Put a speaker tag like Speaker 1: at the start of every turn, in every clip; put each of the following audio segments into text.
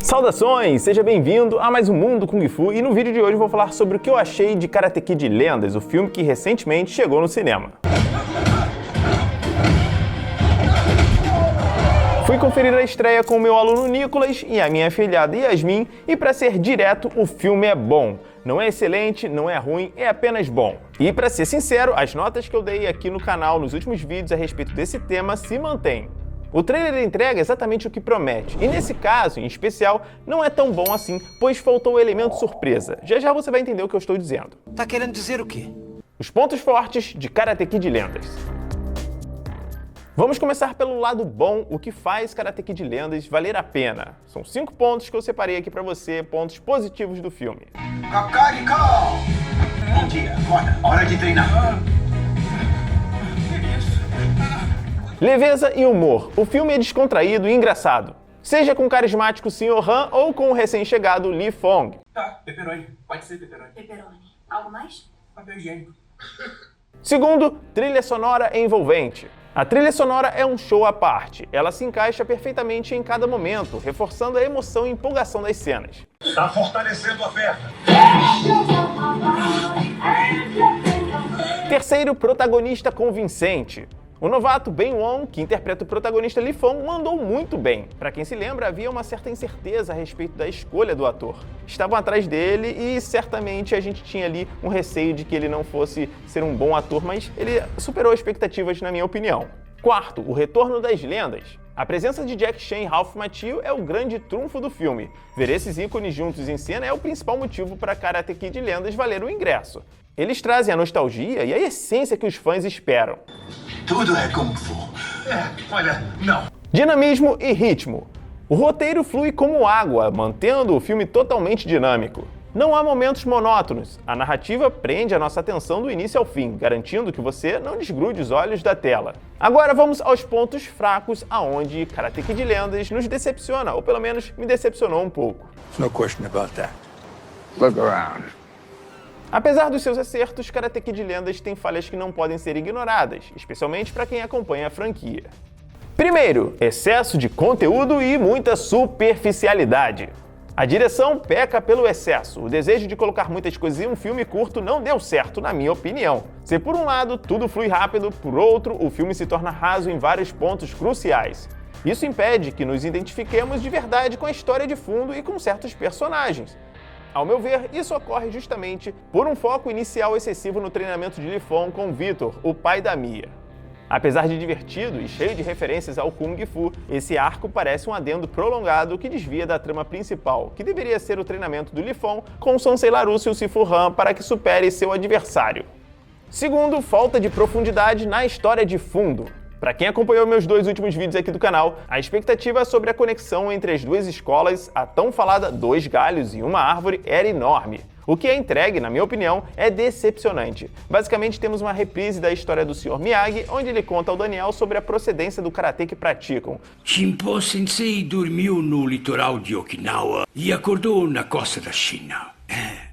Speaker 1: Saudações! Seja bem-vindo a mais um Mundo Kung Fu e no vídeo de hoje eu vou falar sobre o que eu achei de Karate Kid Lendas, o filme que recentemente chegou no cinema. Fui conferir a estreia com o meu aluno Nicolas e a minha afilhada Yasmin e, para ser direto, o filme é bom. Não é excelente, não é ruim, é apenas bom. E, para ser sincero, as notas que eu dei aqui no canal nos últimos vídeos a respeito desse tema se mantêm. O trailer entrega exatamente o que promete, e nesse caso, em especial, não é tão bom assim, pois faltou o elemento surpresa. Já já você vai entender o que eu estou dizendo.
Speaker 2: Tá querendo dizer o quê?
Speaker 1: Os pontos fortes de Karate Kid Lendas. Vamos começar pelo lado bom, o que faz Karate Kid Lendas valer a pena. São 5 pontos que eu separei aqui pra você, pontos positivos do filme.
Speaker 3: Kakariko! Bom dia, acorda, hora de treinar.
Speaker 1: Leveza e humor. O filme é descontraído e engraçado. Seja com o carismático Sr. Han ou com o recém-chegado Li Fong.
Speaker 3: Tá, pepperoni. Pode ser pepperoni.
Speaker 4: Pepperoni. Algo mais?
Speaker 3: Papel higiênico.
Speaker 1: Segundo, trilha sonora envolvente. A trilha sonora é um show à parte. Ela se encaixa perfeitamente em cada momento, reforçando a emoção e empolgação das cenas.
Speaker 3: Tá fortalecendo a perna.
Speaker 1: Terceiro, protagonista convincente. O novato Ben Wong, que interpreta o protagonista Li Fong, mandou muito bem. Para quem se lembra, havia uma certa incerteza a respeito da escolha do ator. Estavam atrás dele e certamente a gente tinha ali um receio de que ele não fosse ser um bom ator, mas ele superou as expectativas, na minha opinião. Quarto, o retorno das lendas. A presença de Jack Chan e Ralph Macchio é o grande trunfo do filme. Ver esses ícones juntos em cena é o principal motivo para Karate Kid Lendas valer o ingresso. Eles trazem a nostalgia e a essência que os fãs esperam.
Speaker 3: Tudo é Kung Fu. Olha, não.
Speaker 1: Dinamismo e ritmo. O roteiro flui como água, mantendo o filme totalmente dinâmico. Não há momentos monótonos. A narrativa prende a nossa atenção do início ao fim, garantindo que você não desgrude os olhos da tela. Agora vamos aos pontos fracos aonde Karate Kid Lendas nos decepciona, ou pelo menos me decepcionou um pouco.
Speaker 5: No question about that. Look around.
Speaker 1: Apesar dos seus acertos, Karate Kid Lendas tem falhas que não podem ser ignoradas, especialmente para quem acompanha a franquia. Primeiro, excesso de conteúdo e muita superficialidade. A direção peca pelo excesso. O desejo de colocar muitas coisas em um filme curto não deu certo, na minha opinião. Se por um lado tudo flui rápido, por outro o filme se torna raso em vários pontos cruciais. Isso impede que nos identifiquemos de verdade com a história de fundo e com certos personagens. Ao meu ver, isso ocorre justamente por um foco inicial excessivo no treinamento de Li Fong com Victor, o pai da Mia. Apesar de divertido e cheio de referências ao Kung Fu, esse arco parece um adendo prolongado que desvia da trama principal, que deveria ser o treinamento do Li Fong com o Sensei Larusso e o Sifu Han para que supere seu adversário. Segundo, falta de profundidade na história de fundo. Para quem acompanhou meus 2 últimos vídeos aqui do canal, a expectativa sobre a conexão entre as duas escolas, a tão falada 2 galhos e uma árvore, era enorme. O que é entregue, na minha opinião, é decepcionante. Basicamente, temos uma reprise da história do Sr. Miyagi, onde ele conta ao Daniel sobre a procedência do karatê que praticam.
Speaker 2: Shinpo Sensei dormiu no litoral de Okinawa e acordou na costa da China.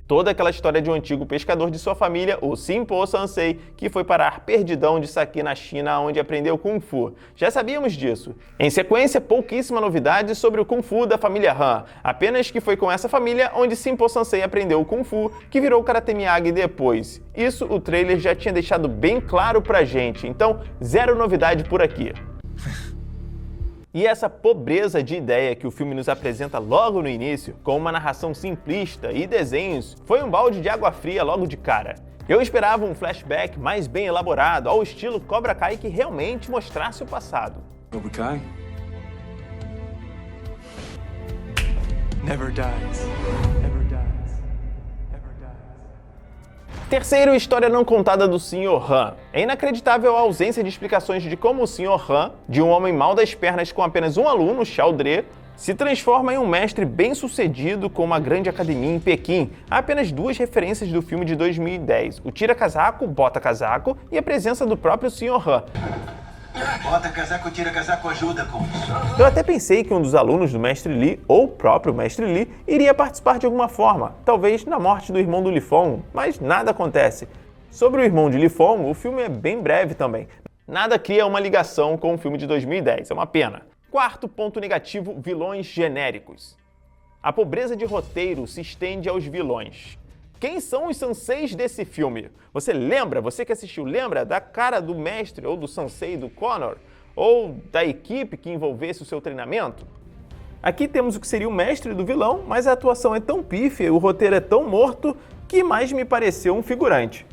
Speaker 1: Toda aquela história de um antigo pescador de sua família, o Simpo Sansei, que foi parar perdidão de Saki na China, onde aprendeu Kung Fu. Já sabíamos disso. Em sequência, pouquíssima novidade sobre o Kung Fu da família Han, apenas que foi com essa família onde Simpo Sansei aprendeu o Kung Fu, que virou Karate Miyagi depois. Isso o trailer já tinha deixado bem claro pra gente, então zero novidade por aqui. E essa pobreza de ideia que o filme nos apresenta logo no início, com uma narração simplista e desenhos, foi um balde de água fria logo de cara. Eu esperava um flashback mais bem elaborado, ao estilo Cobra Kai, que realmente mostrasse o passado.
Speaker 5: Cobra Kai never dies. Never dies. Never dies.
Speaker 1: Terceiro, história não contada do Sr. Han. É inacreditável a ausência de explicações de como o Sr. Han, de um homem mal das pernas com apenas um aluno, Xiao Dre, se transforma em um mestre bem-sucedido com uma grande academia em Pequim. Há apenas 2 referências do filme de 2010, o tira-casaco, bota-casaco e a presença do próprio Sr. Han.
Speaker 3: Bota casaco, tira casaco, ajuda com isso.
Speaker 1: Eu até pensei que um dos alunos do Mestre Li, ou o próprio Mestre Li, iria participar de alguma forma, talvez na morte do irmão do Li Fong, mas nada acontece. Sobre o irmão de Li Fong, o filme é bem breve também. Nada cria uma ligação com o filme de 2010, é uma pena. Quarto ponto negativo, vilões genéricos. A pobreza de roteiro se estende aos vilões. Quem são os senseis desse filme? Você lembra, você que assistiu, lembra da cara do mestre ou do sensei do Connor? Ou da equipe que envolvesse o seu treinamento? Aqui temos o que seria o mestre do vilão, mas a atuação é tão pífia, o roteiro é tão morto, que mais me pareceu um figurante.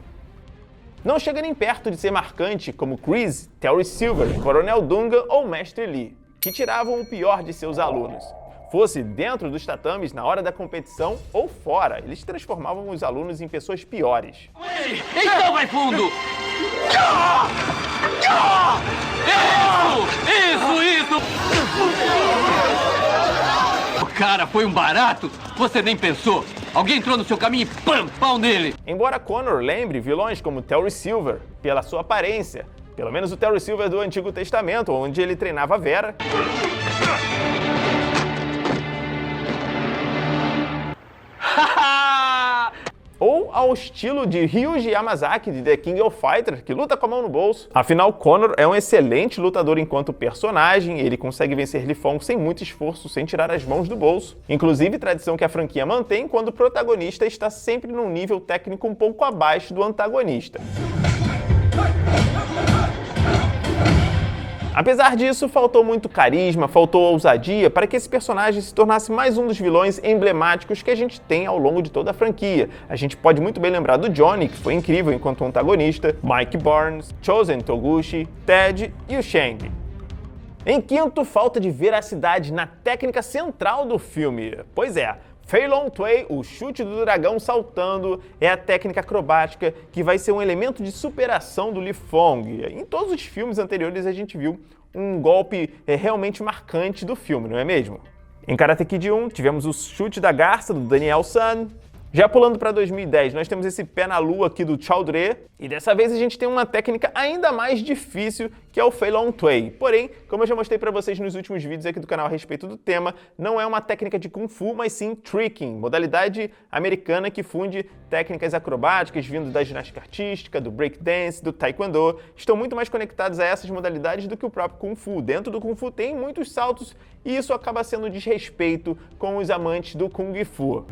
Speaker 1: Não chega nem perto de ser marcante como Chris, Terry Silver, Coronel Dungan ou Mestre Lee, que tiravam o pior de seus alunos. Fosse dentro dos tatames na hora da competição ou fora, eles transformavam os alunos em pessoas piores.
Speaker 4: Então vai fundo! Isso! Cara, foi um barato? Você nem pensou. Alguém entrou no seu caminho e pam, pau nele.
Speaker 1: Embora Connor lembre vilões como Terry Silver, pela sua aparência, pelo menos o Terry Silver do Antigo Testamento, onde ele treinava Vera, ou ao estilo de Ryuji Yamazaki de The King of Fighters, que luta com a mão no bolso. Afinal, Connor é um excelente lutador enquanto personagem, ele consegue vencer Li Fong sem muito esforço, sem tirar as mãos do bolso. Inclusive, tradição que a franquia mantém quando o protagonista está sempre num nível técnico um pouco abaixo do antagonista. Apesar disso, faltou muito carisma, faltou ousadia para que esse personagem se tornasse mais um dos vilões emblemáticos que a gente tem ao longo de toda a franquia. A gente pode muito bem lembrar do Johnny, que foi incrível enquanto antagonista, Mike Barnes, Chozen Toguchi, Ted e o Shang. Em quinto, falta de veracidade na técnica central do filme. Pois é, Fei Long Tui, o chute do dragão saltando, é a técnica acrobática que vai ser um elemento de superação do Li Fong. Em todos os filmes anteriores a gente viu um golpe realmente marcante do filme, não é mesmo? Em Karate Kid 1 tivemos o chute da garça do Daniel San. Já pulando para 2010, nós temos esse pé na lua aqui do Chowdhury, e dessa vez a gente tem uma técnica ainda mais difícil, que é o Fei Long Tui. Porém, como eu já mostrei para vocês nos últimos vídeos aqui do canal a respeito do tema, não é uma técnica de Kung Fu, mas sim Tricking, modalidade americana que funde técnicas acrobáticas vindo da ginástica artística, do breakdance, do taekwondo. Estão muito mais conectados a essas modalidades do que o próprio Kung Fu. Dentro do Kung Fu tem muitos saltos, e isso acaba sendo desrespeito com os amantes do Kung Fu.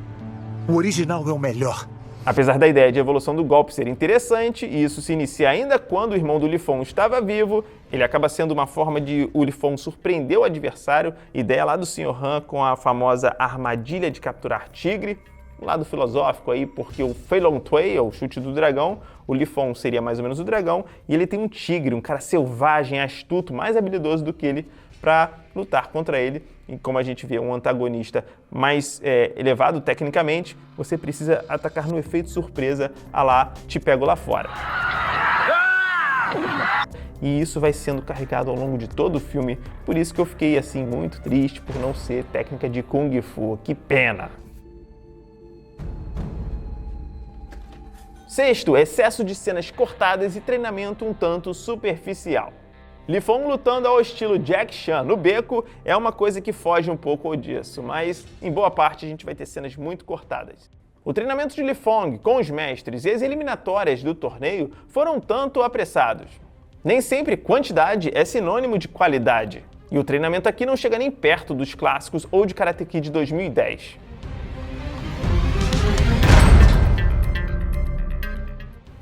Speaker 6: O original é o melhor.
Speaker 1: Apesar da ideia de evolução do golpe ser interessante, e isso se inicia ainda quando o irmão do Li Fong estava vivo, ele acaba sendo uma forma de o Li Fong surpreender o adversário, ideia lá do Sr. Han com a famosa armadilha de capturar tigre, um lado filosófico aí, porque o Fei Long Tui, o chute do dragão, o Li Fong seria mais ou menos o dragão, e ele tem um tigre, um cara selvagem, astuto, mais habilidoso do que ele, para lutar contra ele. E como a gente vê um antagonista mais elevado tecnicamente, você precisa atacar no efeito surpresa, a lá, te pego lá fora. E isso vai sendo carregado ao longo de todo o filme, por isso que eu fiquei assim muito triste por não ser técnica de Kung Fu, que pena. Sexto, excesso de cenas cortadas e treinamento um tanto superficial. Li Fong lutando ao estilo Jack Chan no beco é uma coisa que foge um pouco disso, mas em boa parte a gente vai ter cenas muito cortadas. O treinamento de Li Fong com os mestres e as eliminatórias do torneio foram tanto apressados. Nem sempre quantidade é sinônimo de qualidade, e o treinamento aqui não chega nem perto dos clássicos ou de Karate Kid 2010.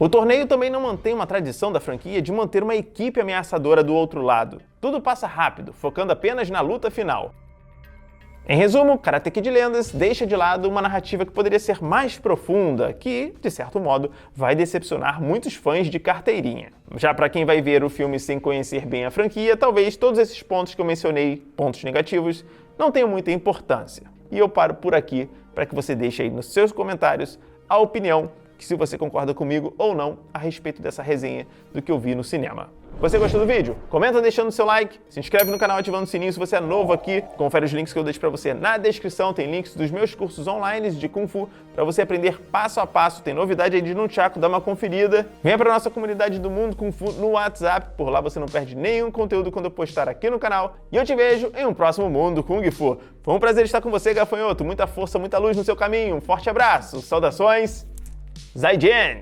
Speaker 1: O torneio também não mantém uma tradição da franquia de manter uma equipe ameaçadora do outro lado. Tudo passa rápido, focando apenas na luta final. Em resumo, Karate Kid Lendas deixa de lado uma narrativa que poderia ser mais profunda, que, de certo modo, vai decepcionar muitos fãs de carteirinha. Já para quem vai ver o filme sem conhecer bem a franquia, talvez todos esses pontos que eu mencionei, pontos negativos, não tenham muita importância. E eu paro por aqui para que você deixe aí nos seus comentários a opinião, que se você concorda comigo ou não a respeito dessa resenha do que eu vi no cinema. Você gostou do vídeo? Comenta deixando seu like, se inscreve no canal ativando o sininho se você é novo aqui, confere os links que eu deixo pra você na descrição, tem links dos meus cursos online de Kung Fu pra você aprender passo a passo, tem novidade aí de Nunchaku, dá uma conferida. Venha pra nossa comunidade do Mundo Kung Fu no WhatsApp, por lá você não perde nenhum conteúdo quando eu postar aqui no canal, e eu te vejo em um próximo Mundo Kung Fu. Foi um prazer estar com você, gafanhoto, muita força, muita luz no seu caminho, um forte abraço, saudações, Zaijian!